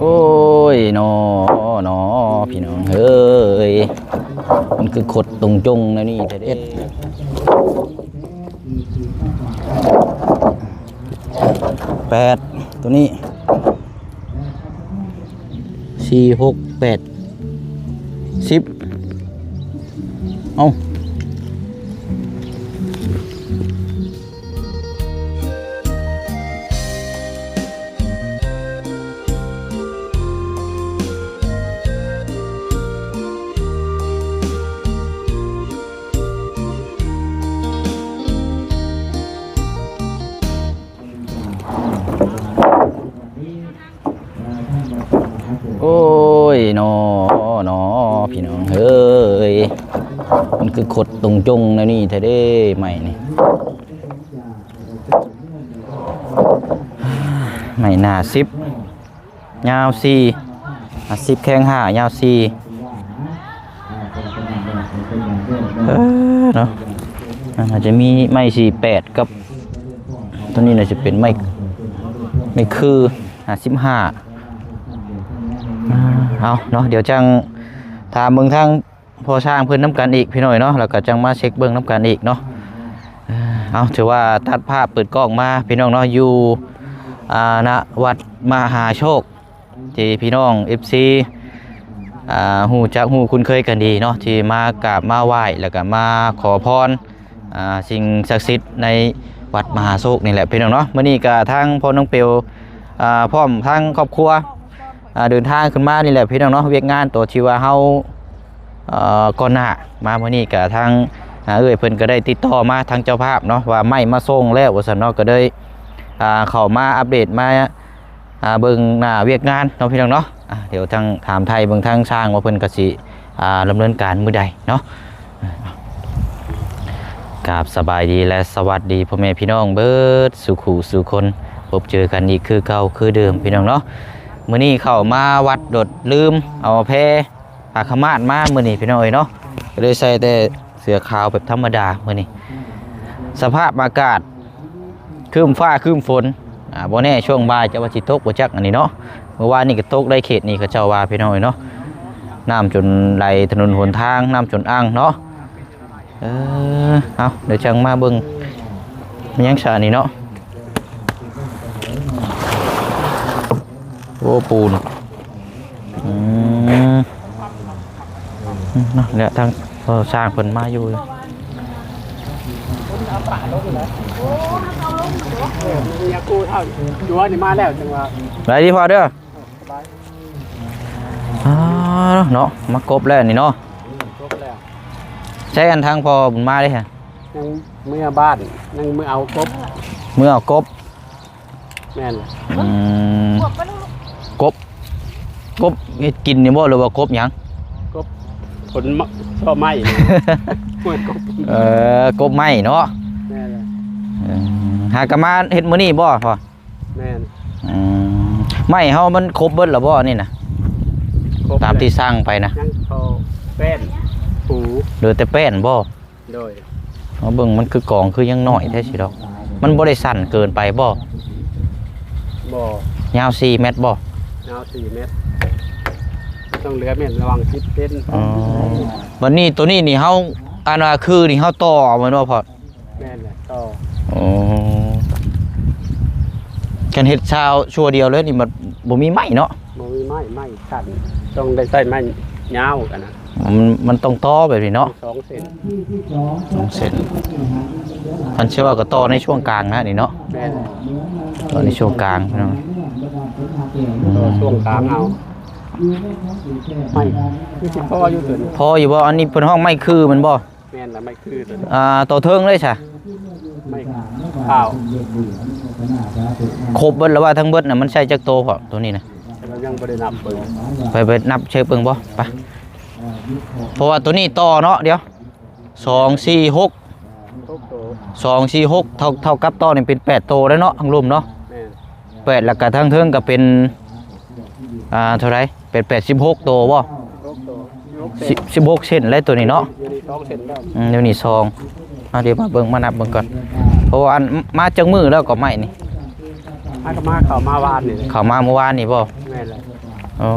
โอ้ยนอนอพี่น้องเฮ้ยมันคือขดตรงจงนะนี่เด็ด8ตัวนี้4 6 8 10เอาโอ้ยนอนอพี่น้องเฮ้ยมันคือขดตรงจงนะนี่เธอได้ใหม่นี่ใหม่หน้า10ยาว4 10แข้ง5ยาว4เนาะอาจจะมีไม้48กับตัวนี้น่าจะเป็นไม้คือ55เอาเนาะเดี๋ยวจังถามเบิ่งทางพอสร้างเพิ่นน้ำกันอีกพี่หน่อยเนาะแล้วก็จังมาเช็คเบิ่งน้ำกันอีกเนาะเอาถือว่าตัดภาพเปิดกล้องมาพี่น้องเนาะอยู่ณวัดมหาโชคที่พี่น้อง FC ฮู้จักฮู้คุ้นเคยกันดีเนาะที่มากราบมาไหว้แล้วก็มาขอพรสิ่งศักดิ์สิทธิ์ในวัดมหาโชคนี่แหละพี่น้องเนาะมื้อนี้ก็ทางพ่อน้องเปียวพร้อมทางครอบครัวเดินทางขึ้นมานี่แหละพี่น้องเนาะเวียกงานตัวที่ว่าเฮาก่อนหน้ามามื้อนี้ก็ทางเพิ่นก็ได้ติดต่อมาทางเจ้าภาพเนาะว่าไม่มาส่งแล้วว่าซั่นเนาะก็ได้เข้ามาอัปเดตมาเบิ่งหน้าเวียกงานเนาะพี่น้องเนาะเดี๋ยวทางถามไทยเบิ่งทางสร้างว่าเพิ่นก็สิดำเนินการมื้อใดเนาะกราบสบายดีและสวัสดีพ่อแม่พี่น้องเบิดสุขุสุคนพบเจอกันอีกคือเก่าคือเดิมพี่น้องเนาะมื้อนี้เข้ามาวัดโดดลืมเอาแพผ้าขม่ามามื้อนี้พี่น้องเอ้ยเนาะก็เลยใส่แต่เสื้อขาวแบบธรรมดามื้อนี้สภาพอากาศครึ้มฟ้าครึ้มฝนบ่แน่ช่วงบ่ายจะว่าสิตกบ่จักอันนี้เนาะเมื่อวานนี้ก็ตกได้เขตนี้ก็เจ้าว่าพี่น้องเอ้ยเนาะน้ำจนไหลถนนหนทางน้ำจนอ่างเนาะเอาเดี๋ยวจังมาเบิ่งมันยังสานี่เนาะโอ้ปูนเนี่ยทางสร้างคนมาอยู่กูเท่าอยู่ว่านี่มาแล้วจังว่าไรดีพอเด้อเนาะมากบแล้วนี่เนาะใช้กันทางพอบุญมาเลยฮะยังเมื่อบ้านยังเมื่อเอากบแม่นกบเฮ็ดกินนี่บ่หรือว่ากบหยังกบผลชอบไม้กบไม้เนาะแม่นหากมาเฮ็ดมื้อนี้บ่พอแม่นไม้เฮามันครบเบิดแล้วบ่นี่น่ะตามที่สร้างไปนะยังพอแป้นปูเหลือแต่แป้นบ่โดยเบิ่งมันคือกองคือยังน้อยแท้สิดอกมันบ่ได้สั่นเกินไปบ่ยาว4 เมตรบ่ยาว4 เมตรต้องเหลือเมตรระวัง10 เซนวันนี้ตัวนี้นี่เฮาอันว่าคือนี่เฮาต่อเอาไว้เนาะพอแม่นแหละต่อกันเฮ็ดชาวชั่วเดียวเลยนี่มันบ่มีไม้เนาะบ่มีไม้สั่นต้องได้ใช้ไม้ยาวกันนะมันต้องต่อแบบนี้เนาะ2 เซน2 เซนท่านเชื่อว่าก็ต่อในช่วงกลางนะนี่เนาะแม่นต่อในช่วงกลางเนาะช่วงกลางเอาไม่คือสิพออยู่ตัวพออยู่บ่อันนี้เพิ่นห้องไม่คือมันบ่แม่นล่ะไม่คือตัวต่อเทิงเลยใช่ไม่ข้าวครบเบิดแล้วว่าทั้งเบิดน่ะมันใช้จักโตพอตัวนี้นะเรายังบ่ได้นับเบิ่งไปนับเช็คเบิ่งบ่ไปเพราะว่าตัวนี้ต่อเนาะเดี๋ยว2 4 6 2 4 6เท่ากับต่อนี่เป็น8โตแล้วเนาะทั้งรุมเนาะ8แล้วก็ทั้งเทิงก็เป็นเท่าไหร่เป็น86โตบ่16 เซนแล้วตัวนี้เนาะ2 เซนแล้วเดี๋ยวนี้2เดี๋ยวมาเบิ่งมานับเบิ่งก่อน เพราะว่าอันมาจังมือแล้วก็ไม่นี่ มาก็มาเข้ามาวานนี่เลย เข้ามาเมื่อวานนี่บ่ แม่นเลย อ๋อ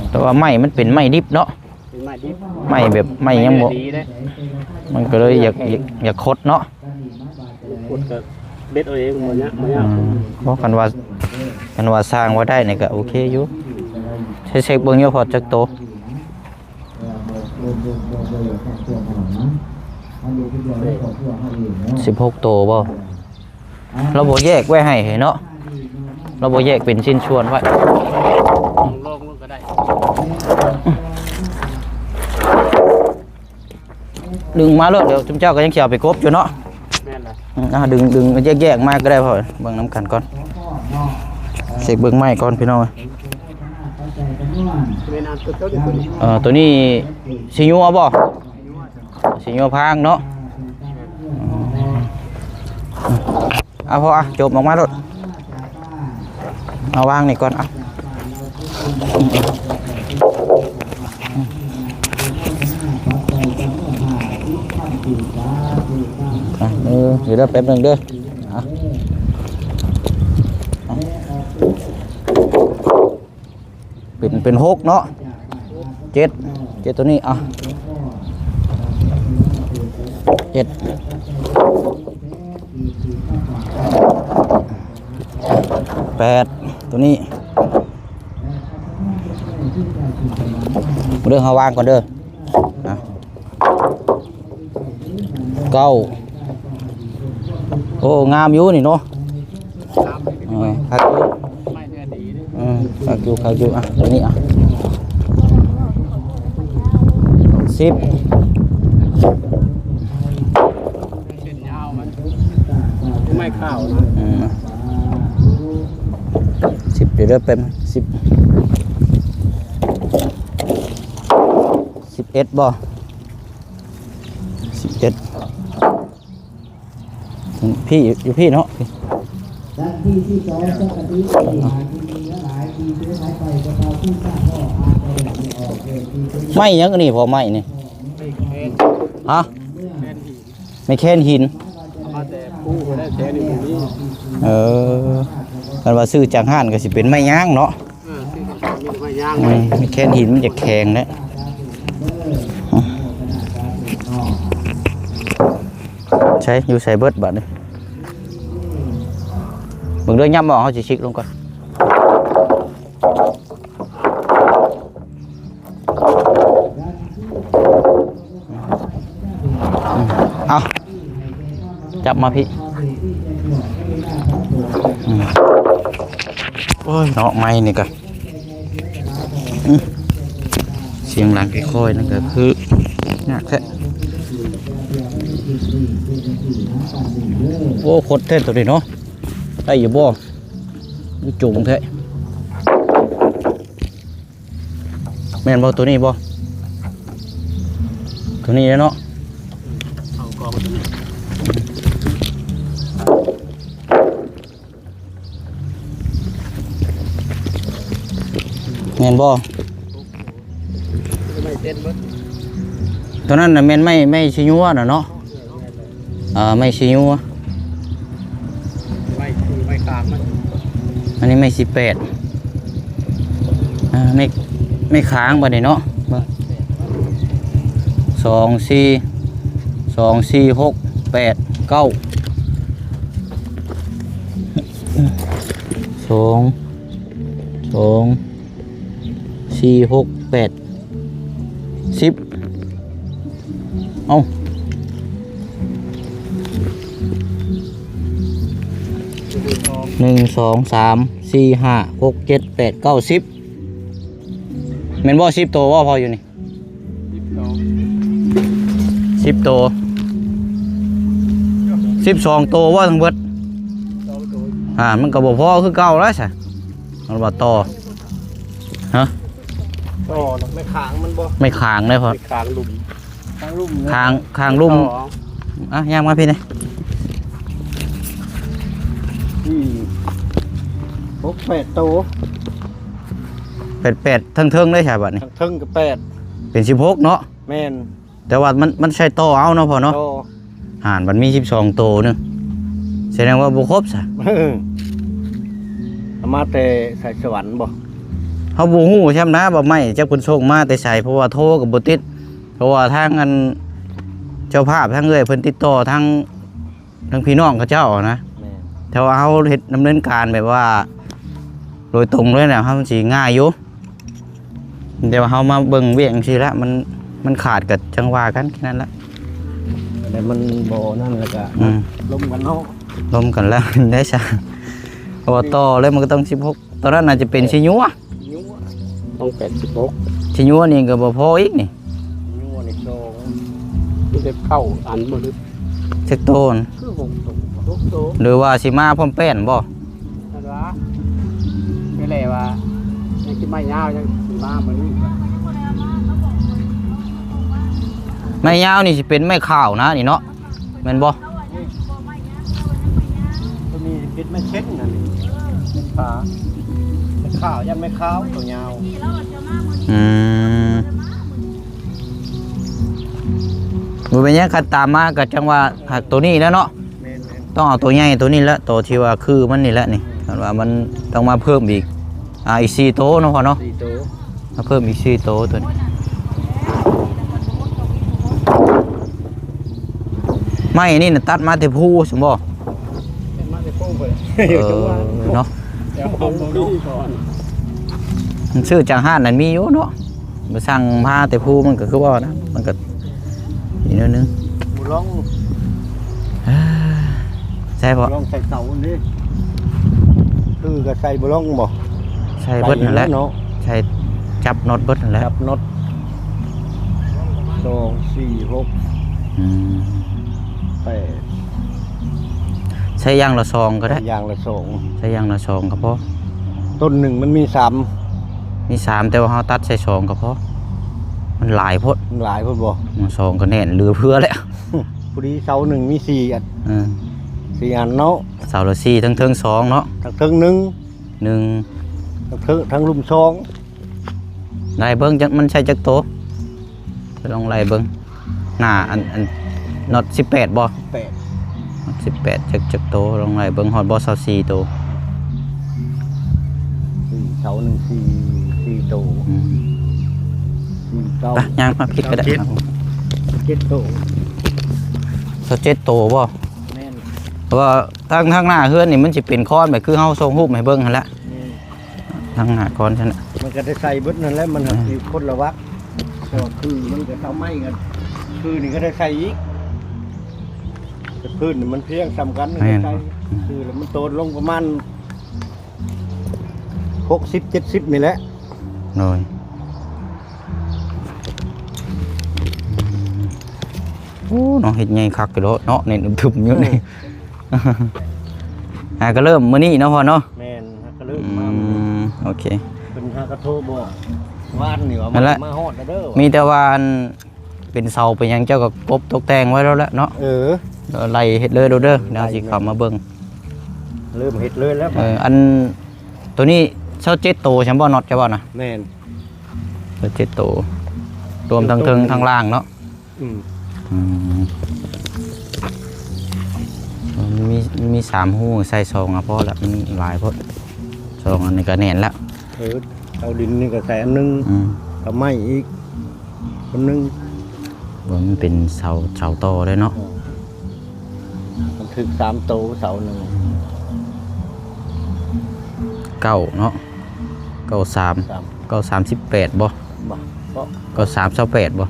แต่ว่าไม้มันเป็นไม้ดิบเนาะ เป็นไม้ดิบ ไม้แบบไม้ยังบ่ ดีเด้ มันก็เลยอยากคดเนาะ ขุดก็เบ็ดเอาเองบ่ยากบ่ยาก เพราะกันว่าสร้างว่าได้นี่ก็โอเคอยู่เช็คเบิ่งอยู่พอจักโต16 โตบ่เราบ่แยกไว้ให้เนาะเราบ่แยกเป็นชิ้นส่วนไว้ ลงก็ได้ ดึงมาเลยเดี๋ยวจุ๊มเจ้าก็ยังสิเอาไปกบอยู่เนาะ แม่นเลย ดึงแยกมาก็ได้พอเบิ่งน้ำกันก่อนเช็คเบิ่งไม้ก่อนพี่น้อง แม่นอันตัวนี้ตัวนี้ ตัวนี้สิยัวบ่สิยัวพางเนาะเอาพอจบออกมาโลดเอาวางนี่ก่อนเดี๋ยวแป๊บนึงเด้อเป็น6เนาะ7ตัวนี้7 8ตัวนี้เรื่องเขาวางก่อนเด้อ9โอ้งามอยู่นี่เนาะคักอยู่ ไม่แน่ดีเด้ คักอยู่ตัวนี้10 เป็นยาวมันไม่ข้าวนะ 10เดี๋ยวเป็น10 11บ่11พี่อยู่พี่เนาะไม่ยังอันนี้พอไม่นี่ฮะไม่แค่นหิน มาแต่ผู้ได้แค่นี้ตรงนี้ กันว่าซื้อจากห้านก็สิเป็นไม้ย่างเนาะ ซึ่งมีไม้ย่าง ไม่แค่นหินมันจะแข็งนะใช้อยู่ใส่เบิดบัดนี่เบิ่งเรื่องย่ำบ่เขาสิชิกลงก่อนเอาจับมาพี่โอ้ยเนาะไม้นี่ก็เสียงหลังค่อยๆนั่นก็คือยากแท้โอ้โคตรเท่ตัวนี้เนาะได้อยู่บ่นี่จุ่มแท้แม่นบ่ตัวนี้บ่ตัวนี้เนาะ เอากองตัวนี้ แม่นบ่ ไม่เต้นเบิด ตัวนั้นน่ะแม่นไม่ชิญัวน่ะเนาะไม่ชิญัว ไม่กลางมัน อันนี้ไม่18ไม่ค้างบ่ได้เนาะ10 เอา1 2 3 4 5 6 7 8 9 10แม่นบ่10ตัวบ่พออยู่นี่10ตัว12ตัวว่าทั้งเบิดมันก็บ่พอคือเก่าแล้วซะมันว่าต่อฮะ ต่อไม่ค้างมันบ่ ไม่ค้างเลยพอ ไม่ค้างลุ่มค้างลุ่ม ค้างลุ่มย่างมาพี่นี่ 8 โต 8เทิงๆเลยใช่บัดนี้ ทั้งกับ8เป็น16เนาะ แม่น แต่ว่ามันใช้ต่อเอาเนาะพอเนาะ โต ห่านมันมี12ตัวนึง ดงว่าบ่ครบซะ เอามาแต่ใส่สวรรค์บ่ เฮาบ่ฮู้ช่ำนะว่าไม่จักเพิ่นส่งมาแต่ไสเพราะว่าโทรก็บ่ติดเพราะว่าทางอันเจ้าภาพทางเอ้ยเพิ่นติดต่อทางพี่น้องเขาเจ้านะ แม่น แต่ว่าเฮาเฮ็ดดำเนินการแบบว่าโดยตรงเลยนะเฮาสิง่ายอยู่แต่ว่าเฮามาเบิ่งเวียงจังซี่ละมันขาดกับจังหวะกันแค่นั้นละ แต่มันบ่นั่นแล้วก็ ลมกันเนาะ รวมกันแล้ว ได้ซะเพราะว่าต่อเลยมันก็ต้อง16ตอนนั้นน่าจะเป็นชิญัว ยุ่งต้อง86 ชิญัวนี่ก็บ่พออีกนี่ ยุ่งนี่โซมันจะเข้าอันบ่ลึก เซ็กโตน คือ6โต หรือว่าสิมาพร้อมแป้นบ่ นั่นว่าไม่แลว่ายังคิดไม่ยาวยังสิมามื้อนี้ ไม้ยาวนี่สิเป็นไม้ขาวนะนี่เนาะแม่นบ่ ก็มีพิษไม่เช็ดนั่นไม่ขาไม่ขาวยันไม่ขาวตัวยาว อืมบ่เป็นหยังคันตามมาก็จังว่าหักตัวนี้แล้วเนาะ แม่น ต้องเอาตัวใหญ่ตัวนี้ละตัวที่ว่าคือมันนี่แหละนี่คันว่ามันต้องมาเพิ่มอีกอีก4โตวเนาะพ่อเนาะ 4โต มาเพิ่มอีก4โตวตัวนี้ไม้นี่น่ะตัดมาแต่ภูซั่นบ่ เป็นมาได้โป้งไป เนาะ เดี๋ยวเอาบ่ดูก่อน มันชื่อจังห้านนั่นมีอยู่เนาะมาสั่งผ้าแต่ภูมันก็คือว่านะมันก็อีกนิดนึง บ่ลอง ใช่ป่ะ ลองใส่เสานี่คือก็ใส่บ่ลองบ่ ใช่เบิดนั่นแหละ เนาะ ใช่จับน็อตเบิดนั่นแหละ จับน็อต2 4 6 อืม 8 ใช้ยางละซองก็ได้ อย่างละ ใช้ยางละซองก็พอ 2ต้นหนึ่งมันมี3 มี3แต่ว่าเราตัดใส่ซองก็พอมันหลายโพด มันหลายพุ่นบ่ ซองก็แน่นเหลือเพื่อแล้ว พอดีเสาหนึ่งมี4อัน เออ 4อันเนาะ เสาละ4ทั้ง2เนาะ ทั้งเทิงหนึ่ง หนึ่ง ทั้งลุมซอง ไล่เบิ่งจักมันใช้จักโตไปลองไล่เบิ่งหน้าอันน็อต18บ่ 8 18จักโตลองไล่เบิ่งฮอดบ่24โต เสาหนึ่ง4โต อืม 4เก้า ไปย่างมาผิดก็ได้ครับ 7โต 27โตบ่ แม่น เพราะว่าทางหน้าเฮือนนี่มันสิเป็นค้อนแบบคือเฮาส่งรูปให้เบิ่งหั่นแหละทางหน้าค้อนซั่นน่ะ มันก็ได้ใส่เบิดนั่นแหละมันมีคนละวักก็คือมันก็เสาไม้กันคือนี่ก็ได้ใส่อีกแต่พื้นนี่มันเพียงซ้ำกันนี่ก็ใส่คือแล้วมันโตลงประมาณ60-70นี่แหละ โดยโอ้เนาะเฮ็ดใหญ่คักอยู่แล้วเนาะเน้นทึมๆอยู่นี่ ก็เริ่มมื้อนี้เนาะพ่อเนาะ แม่นฮะก็เริ่ม อื มาม โอเค เป็นฮากระโทรบอกว่านนี่ว่า นั่นแหละ มาฮอดแล้วเด้อ มีแต่ว่าอันเป็นเสาเป็นหยังเจ้าก็กบตกแต่งไว้แล้วแหละเนาะ เออ เดี๋ยวไล่เฮ็ดเลยเด้อเด้อเดี๋ยวสิเข้ามาเบิ่ง เริ่มเฮ็ดเลยแล้ว อันตัวนี้27โตใช่บ่น็อตใช่บ่นะ แม่น 27โตรวมทั้งเทิงทั้งล่างเนาะ อืม อืมมันมี3หูใส่ซองอ่ะพอละมันหลายพอซองอันนี้ก็แน่นแล้ว เออเอาดินนี่ก็ใส่อันหนึง อืม เอาไม้อีกอันหนึง ว่ามันเป็นเสาโตเลยเนาะ มันถึก3โตเสาหนึง เก้าเนาะ93 3 938บ่ บ่ก็ 9328บ่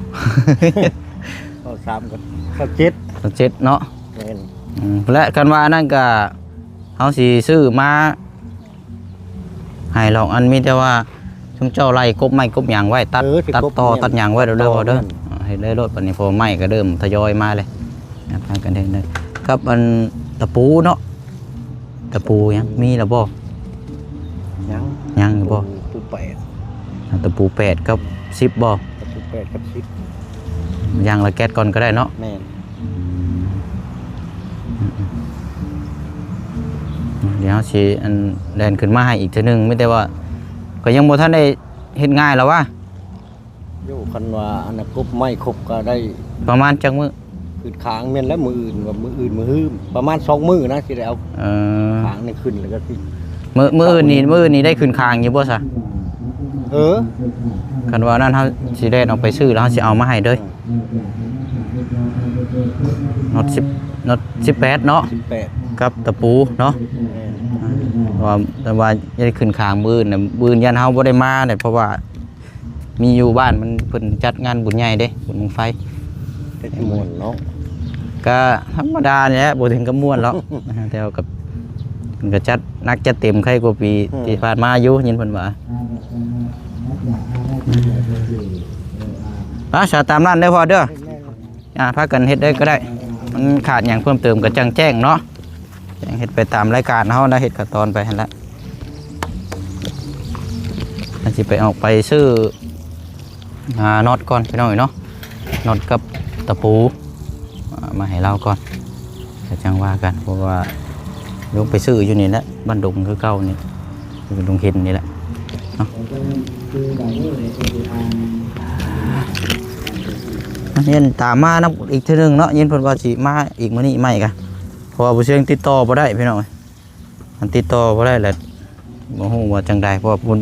ก็3ก็7 7เนาะ แม่น และกันว่านั่นก็เฮาสิซื้อมาให้ลองอันมีแต่ว่าชุมเจ้าไล่กบไม้กบหยางไว้ตัดต่อตัดหยางไว้เด้อพอเด้อให้ได้รถบัดนี้พอไม้ก็เริ่มทยอยมาเลยนะพากันได้ครับอันตะปูเนาะตะปูยังมีแล้วบ่ ยังอยู่บ่ ตู8 ตะปู8กับ10บ่ ตู8กับ10 ยางละแก๊สก่อนก็ได้เนาะ แม่น เดี๋ยวสิอันแลนขึ้นมาให้อีกเทื่อนึงไม่แต่ว่าก็ยังบ่ทันได้เฮ็ดง่ายแล้วว่า อยู่คันว่าอันน่ะกบไม้ครบก็ได้ ประมาณจักมื้อ ขึ้นค้างแม่นแล้วมืออื่นว่ามืออื่นมือฮื้มประมาณ2มื้อนะสิได้เอา เออ ค้างนี่ขึ้นแล้วก็สิ มื้ออื่นนี่ได้ขึ้นคางอยู่บ่ซะ เออ คันว่านั้นเฮาสิได้เอาไปซื้อแล้วเฮาสิเอามาให้เด้อน็อต10น็อต18เนาะ 18 กับตะปูเนาะว่าแต่ว่าจะได้ขึ้นคางมื้อน่ะมื้อยันเฮาบ่ได้มาเนี่ยเพราะว่ามีอยู่บ้านมันเพิ่นจัดงานบุญใหญ่เด้บุญบั้งไฟ แต่ที่ม่วนเนาะ ก็ธรรมดาเนี่ยบ่ถึงกับม่วนหรอก แต่ว่ากับมันก็จัดนักจัดเต็มใครกว่าปีที่ผ่านมาอยู่ยินเพิ่นว่าสาตามนั้นได้พอเด้อพากันเฮ็ดได้ก็ได้มันขาดหยังเพิ่มเติมก็จังแจ้งเนาะแจ้งเฮ็ดไปตามรายการเฮานะเฮ็ดขั้นตอนไปหั่นละอันสิไปออกไปซื้อน็อตก่อนพี่น้องเนาะน็อตกับตะปูมาให้เราก่อนจะจังว่ากันเพราะว่าลงไปซื้ออยู่นี่แหละบ้านดงคือเก่านี่เป็นดงเห็นนี่แหละเย็นตามมานะอีกทีนึงเนาะเย็นเพิ่นว่าสิมาอีกมื้อนี้ใหม่กันเพราะว่าผู้เชี่ยวติดต่อบ่ได้พี่น้องมันติดต่อบ่ได้แหละบ่ฮู้ว่าจังใดเพราะว่าเพิ่น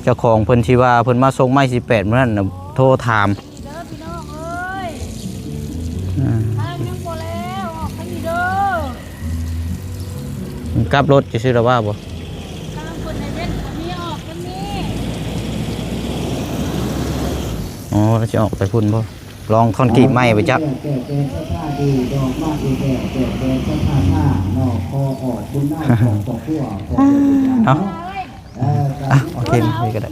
เจ้าของเพิ่นสิว่าเพิ่นมาส่งไม้18มื้อนั้นน่ะโทรถามกลับรถจะซื้อแล้วว่าบ่อ๋อเราจะออกไปพุ่นบ่ลองคอนกรีตใหม่ไปจับเนาะโอเคไปก็ได้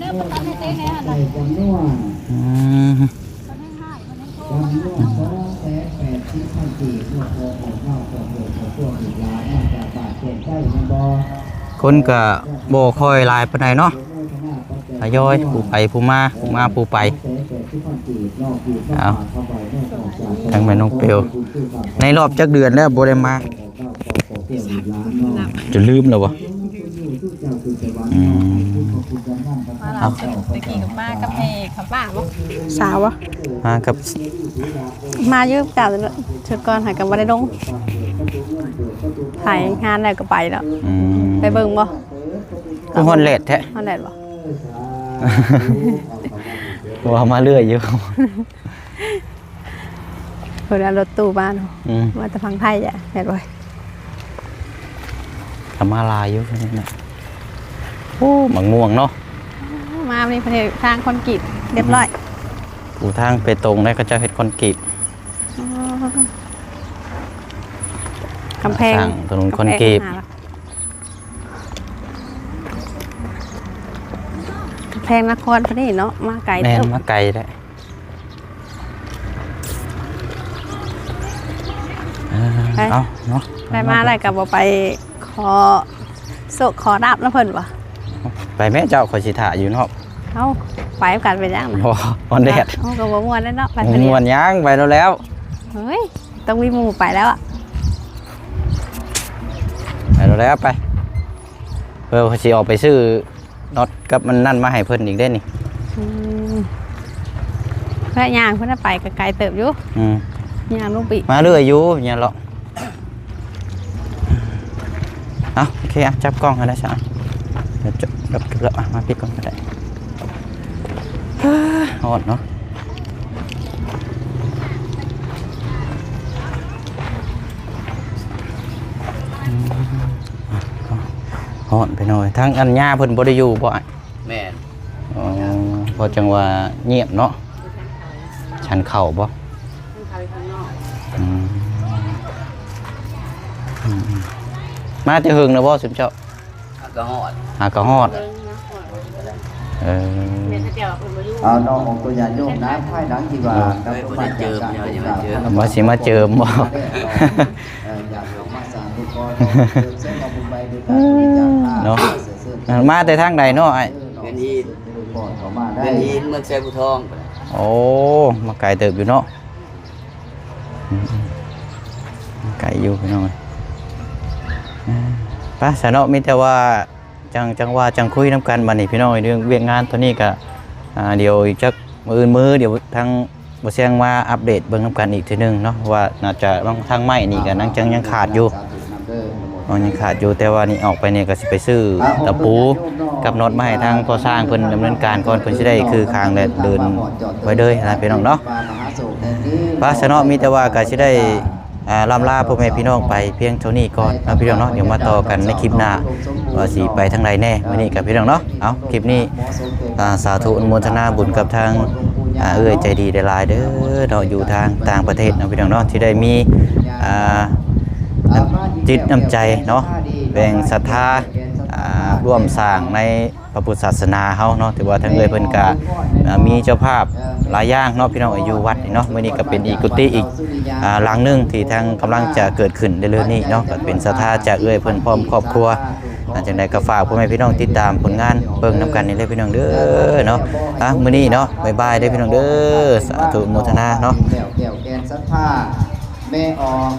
คนก็บ่ค่อยหลายปานใดเนาะทยอยผู้ไปผู้มาผู้ไปเอาทั้งแม่น้องเปียวในรอบจักเดือนแล้วบ่ได้มาจะลืมแล้วบ่มาเราไปกี่กับมากับแม่กับป้าบ่สาวบ่ มากับ มายืมจ้าชุดก่อนหากันบ่ได้ลงถ่ายงานแล้วก็ไปแล้วไปเบิ่งบ่คือฮอนเลดแท้ ฮอนแลดบ่ ว่ามาเรื่อยอยู่ เพิ่นเอารถตู้บ้านมาแต่ฟังไทยจ้ะแม่นบ่ทำมาลายอยู่นี่นะโอ้หมักม่วงเนาะมามีเพิ่นทางคอนกรีตเรียบร้อยปูทางไปตรงได้ก็จะเฮ็ดคอนกรีตกำแพงถนนคอนกรีตแพงนครพอดีเนาะมาไกล แม่นมาไกลได้เอาเนาะไปมาอะไรกับบ่ไปขอโศกขอดาบแล้วเพิ่นบ่ไปแม่เจ้าขอสิถ่าอยู่เนาะเอ้าไปกันไปยังนะวันแดดเอ้าก็บ่ม่วนแล้วเนาะไปม่วนยังไปแล้วเฮ้ยต้องมีหมู่ไปแล้วอ่ะไปแล้วไปเพิ่นสิออกไปซื้อน็อตกับมันนั่นมาให้เพิ่นอีกได้นี่พระยางเพิ่นไปไกลเติบอยู่ยางลงปีมาเรื่อยอยู่เนี่ยหรอกเอาโอเคจับกล้องกันได้ใช่ไหมเดี๋ยวจบแล้วมาปิดกล้องก็ได้ฮอดเนาะฮอดไปหน่อยทั้งอันย่าเพิ่นบ่ได้อยู่บ่แม่นพอจังว่าเงียบเนาะฉันเข่าบ่มาจะหึงนะบ่สิมเจ้าหากระฮอดเอาน้องของตัวอย่างโยมนะภายหลังที่ว่ามาเจิมมาสิมาเจิมบ่เนาะมาแต่ทางใดเนาะไอ้เป็นยีนเมืองแซ่ผู้ทองโอ้มาไกลเติบอยู่เนาะไกลอยู่พี่น้องป้าสนอมีแต่ว่าจังคุยน้ำกันบัดนี้พี่น้องเรื่องเวียกงานตัวนี้ก็เดี๋ยวอีกจักมือเดี๋ยวทาง บ่เสียงมาอัปเดตเบิ่งนํกันอีกทีนึงเนาะว่าน่าจะบางทางไม้นี่ก็ยังขาดอยู่ยังขาดอยู่แต่ว่านี่ออกไปเนี่ยก็สิไปซื้อตะปูกับน็อตมาให้ทางก่อสร้างเพิ่นดำเนินการก่อนเพิ่นสิได้คือคางและเดินไว้เลยนะพี่น้องเนาะว่าซะเนาะมีแต่ว่าก็สิได้ลำลาพ่อแม่พี่น้องไปเพียงเท่านี้ก่อนนะพี่น้องเนาะเดี๋ยวมาต่อกันในคลิปหน้าว่าสิไปทางใดแน่มื้อนี้กับพี่น้องเนาะเอาคลิปนี้สาธุอนุโมทนาบุญกับทางใจดีได้หลายเด้อเนาะอยู่ทางต่างประเทศนะพี่น้องเนาะที่ได้มีจิตน้ำใจเนาะแบ่งศรัทธาร่วมสร้างในพระพุทธศาสนาเฮาเนาะถือว่าทางเอ่ยเพิ่นก็มีเจ้าภาพหลายอย่างเนาะพี่น้องอยู่วัดนี่เนาะมื้อนี้ก็เป็นอีกกุฏิอีกหลังนึงที่ทางกำลังจะเกิดขึ้นเร็วๆนี้เนาะก็เป็นศรัทธาจากเอ่ยเพิ่นพร้อมครอบครัวจังได๋ก็ฝากพ่อแม่พี่น้องติดตามผลงานเบิ่งนํกันนี่เลยพี่น้องเด้อเนาะมื้อนี้เนาะบ๊ายบายเด้อพี่น้องเด้อสาธุอนุโมทนาเนาะแก้วแกนศรัทธาแม่ออก